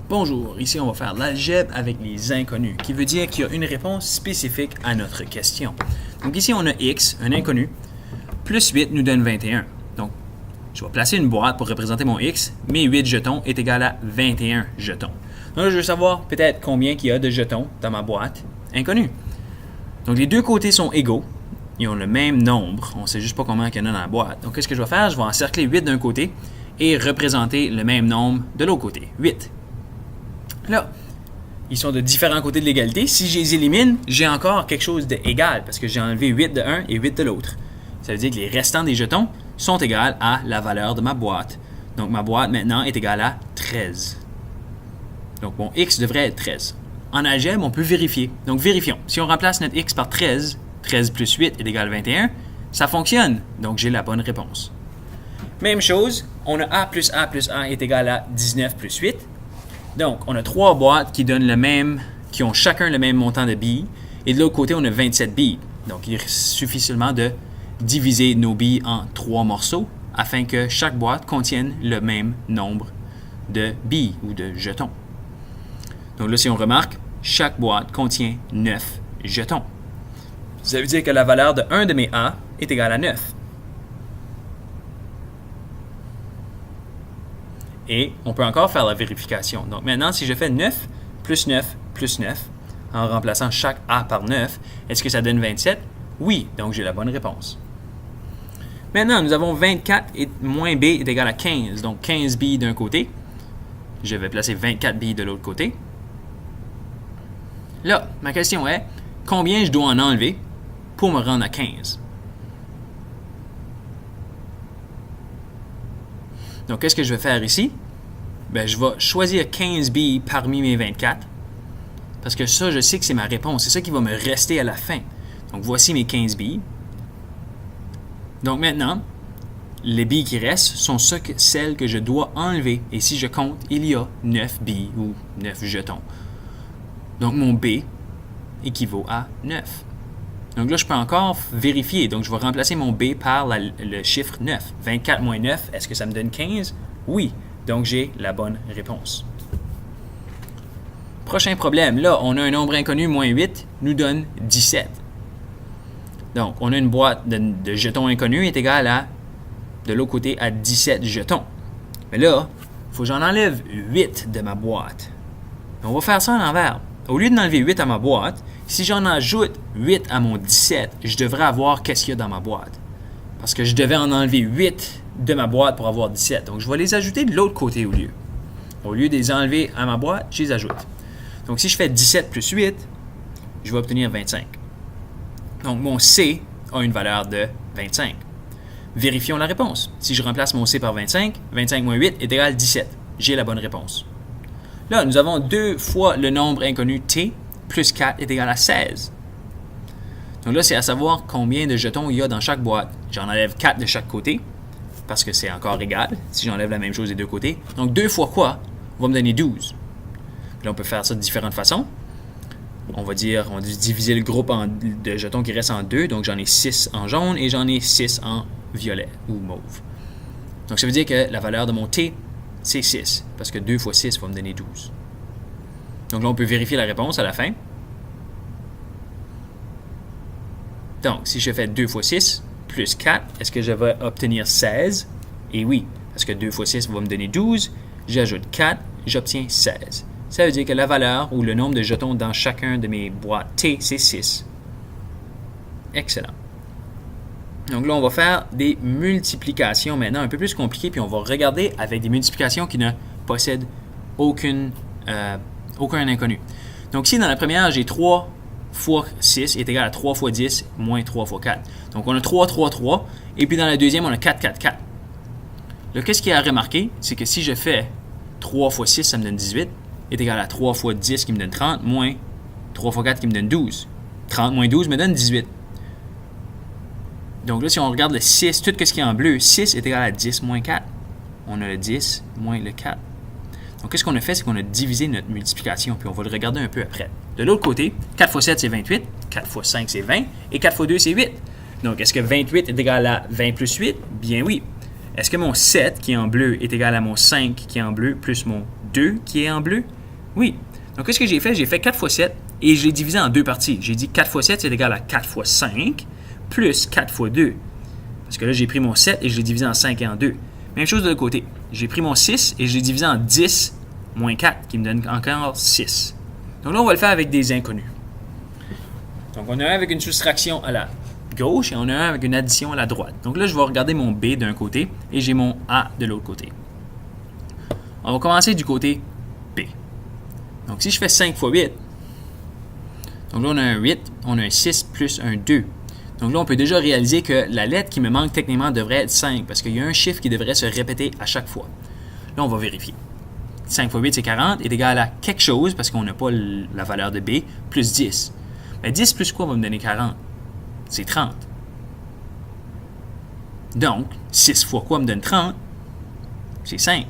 Bonjour, ici on va faire l'algèbre avec les inconnus, qui veut dire qu'il y a une réponse spécifique à notre question. Donc ici on a x, un inconnu, plus 8 nous donne 21. Donc je vais placer une boîte pour représenter mon x, mes 8 jetons est égal à 21 jetons. Donc là, je veux savoir peut-être combien il y a de jetons dans ma boîte inconnue. Donc les deux côtés sont égaux, ils ont le même nombre, on ne sait juste pas combien il y en a dans la boîte. Donc qu'est-ce que je vais faire? Je vais encercler 8 d'un côté et représenter le même nombre de l'autre côté, 8. Là, ils sont de différents côtés de l'égalité. Si je les élimine, j'ai encore quelque chose d'égal parce que j'ai enlevé 8 de un et 8 de l'autre. Ça veut dire que les restants des jetons sont égaux à la valeur de ma boîte. Donc ma boîte maintenant est égale à 13. Donc mon x devrait être 13. En algèbre, on peut vérifier. Donc vérifions. Si on remplace notre x par 13, 13 plus 8 est égal à 21, ça fonctionne. Donc j'ai la bonne réponse. Même chose, on a a plus a plus a est égal à 19 plus 8. Donc, on a 3 boîtes qui ont chacun le même montant de billes. Et de l'autre côté, on a 27 billes. Donc, il suffit seulement de diviser nos billes en 3 morceaux afin que chaque boîte contienne le même nombre de billes ou de jetons. Donc là, si on remarque, chaque boîte contient 9 jetons. Ça veut dire que la valeur de 1 de mes A est égale à 9. Et on peut encore faire la vérification. Donc maintenant, si je fais 9 plus 9 plus 9, en remplaçant chaque A par 9, est-ce que ça donne 27? Oui, donc j'ai la bonne réponse. Maintenant, nous avons 24 et moins B est égal à 15. Donc 15 billes d'un côté. Je vais placer 24 billes de l'autre côté. Là, ma question est, combien je dois en enlever pour me rendre à 15? Donc, qu'est-ce que je vais faire ici? Bien, je vais choisir 15 billes parmi mes 24. Parce que ça, je sais que c'est ma réponse. C'est ça qui va me rester à la fin. Donc, voici mes 15 billes. Donc, maintenant, les billes qui restent sont celles que je dois enlever. Et si je compte, il y a 9 billes ou 9 jetons. Donc, mon B équivaut à 9. Donc là, je peux encore vérifier. Donc, je vais remplacer mon B par le chiffre 9. 24 moins 9, est-ce que ça me donne 15? Oui. Donc, j'ai la bonne réponse. Prochain problème. Là, on a un nombre inconnu, moins 8, nous donne 17. Donc, on a une boîte de jetons inconnus est égale à, de l'autre côté, à 17 jetons. Mais là, il faut que j'en enlève 8 de ma boîte. On va faire ça en l'envers. Au lieu d'enlever 8 à ma boîte, si j'en ajoute 8 à mon 17, je devrais avoir qu'est-ce qu'il y a dans ma boîte. Parce que je devais en enlever 8 de ma boîte pour avoir 17. Donc, je vais les ajouter de l'autre côté au lieu. Au lieu de les enlever à ma boîte, je les ajoute. Donc, si je fais 17 plus 8, je vais obtenir 25. Donc, mon C a une valeur de 25. Vérifions la réponse. Si je remplace mon C par 25, 25 moins 8 est égal à 17. J'ai la bonne réponse. Là, nous avons 2 fois le nombre inconnu T plus 4 est égal à 16. Donc là, c'est à savoir combien de jetons il y a dans chaque boîte. J'en enlève 4 de chaque côté, parce que c'est encore égal, si j'enlève la même chose des deux côtés. Donc 2 fois quoi? Va me donner 12. Puis là, on peut faire ça de différentes façons. On va diviser le groupe de jetons qui restent en 2. Donc j'en ai 6 en jaune et j'en ai 6 en violet ou mauve. Donc ça veut dire que la valeur de mon T, c'est 6, parce que 2 fois 6 va me donner 12. Donc là, on peut vérifier la réponse à la fin. Donc, si je fais 2 fois 6 plus 4, est-ce que je vais obtenir 16? Et oui, parce que 2 fois 6 va me donner 12. J'ajoute 4, j'obtiens 16. Ça veut dire que la valeur ou le nombre de jetons dans chacun de mes boîtes T, c'est 6. Excellent. Donc là, on va faire des multiplications maintenant un peu plus compliquées, puis on va regarder avec des multiplications qui ne possèdent aucun inconnu. Donc ici, dans la première, j'ai 3 fois 6 est égal à 3 fois 10 moins 3 fois 4. Donc on a 3, 3, 3. Et puis dans la deuxième, on a 4, 4, 4. Là, qu'est-ce qu'il y a à remarquer? C'est que si je fais 3 fois 6, ça me donne 18, est égal à 3 fois 10 qui me donne 30, moins 3 fois 4 qui me donne 12. 30 moins 12 me donne 18. Donc là, si on regarde le 6, tout ce qui est en bleu, 6 est égal à 10 moins 4. On a le 10 moins le 4. Donc, qu'est-ce qu'on a fait? C'est qu'on a divisé notre multiplication, puis on va le regarder un peu après. De l'autre côté, 4 fois 7, c'est 28, 4 fois 5, c'est 20, et 4 fois 2, c'est 8. Donc, est-ce que 28 est égal à 20 plus 8? Bien oui. Est-ce que mon 7, qui est en bleu, est égal à mon 5, qui est en bleu, plus mon 2 qui est en bleu? Oui. Donc, qu'est-ce que j'ai fait? J'ai fait 4 fois 7 et je l'ai divisé en deux parties. J'ai dit 4 fois 7, c'est égal à 4 fois 5 plus 4 fois 2. Parce que là, j'ai pris mon 7 et je l'ai divisé en 5 et en 2. Même chose de l'autre côté. J'ai pris mon 6 et je l'ai divisé en 10 moins 4, qui me donne encore 6. Donc là, on va le faire avec des inconnus. Donc, on a un avec une soustraction à la gauche et on a un avec une addition à la droite. Donc là, je vais regarder mon B d'un côté et j'ai mon A de l'autre côté. On va commencer du côté B. Donc, si je fais 5 fois 8, donc là, on a un 8, on a un 6 plus un 2. Donc là, on peut déjà réaliser que la lettre qui me manque techniquement devrait être 5 parce qu'il y a un chiffre qui devrait se répéter à chaque fois. Là, on va vérifier. 5 fois 8, c'est 40, est égal à quelque chose, parce qu'on n'a pas la valeur de B, plus 10. Mais 10 plus quoi va me donner 40? C'est 30. Donc, 6 fois quoi me donne 30? C'est 5.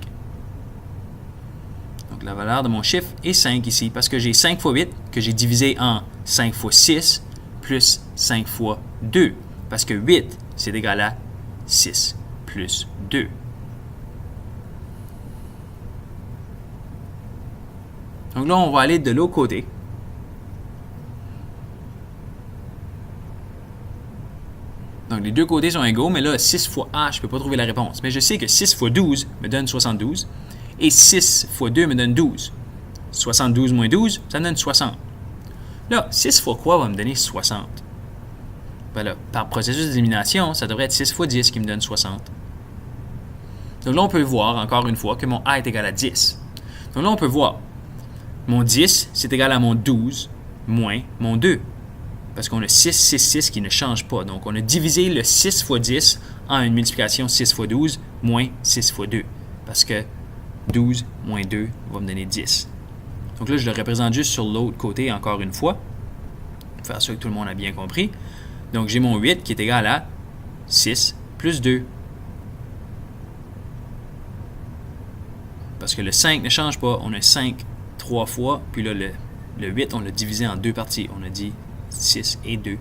Donc, la valeur de mon chiffre est 5 ici, parce que j'ai 5 fois 8, que j'ai divisé en 5 fois 6, plus 5 fois 2. Parce que 8, c'est égal à 6 plus 2. Donc là, on va aller de l'autre côté. Donc les deux côtés sont égaux, mais là, 6 fois A, je ne peux pas trouver la réponse. Mais je sais que 6 fois 12 me donne 72. Et 6 fois 2 me donne 12. 72 moins 12, ça me donne 60. Là, 6 fois quoi va me donner 60? Ben là, par processus d'élimination, ça devrait être 6 fois 10 qui me donne 60. Donc là, on peut voir, encore une fois, que mon A est égal à 10. Donc là, on peut voir, mon 10, c'est égal à mon 12 moins mon 2. Parce qu'on a 6, 6, 6 qui ne change pas. Donc, on a divisé le 6 fois 10 en une multiplication 6 fois 12 moins 6 fois 2. Parce que 12 moins 2 va me donner 10. Donc là, je le représente juste sur l'autre côté encore une fois. Pour faire sûr que tout le monde a bien compris. Donc, j'ai mon 8 qui est égal à 6 plus 2. Parce que le 5 ne change pas. On a 5 3 fois. Puis là, le 8, on l'a divisé en deux parties. On a dit 6 et 2.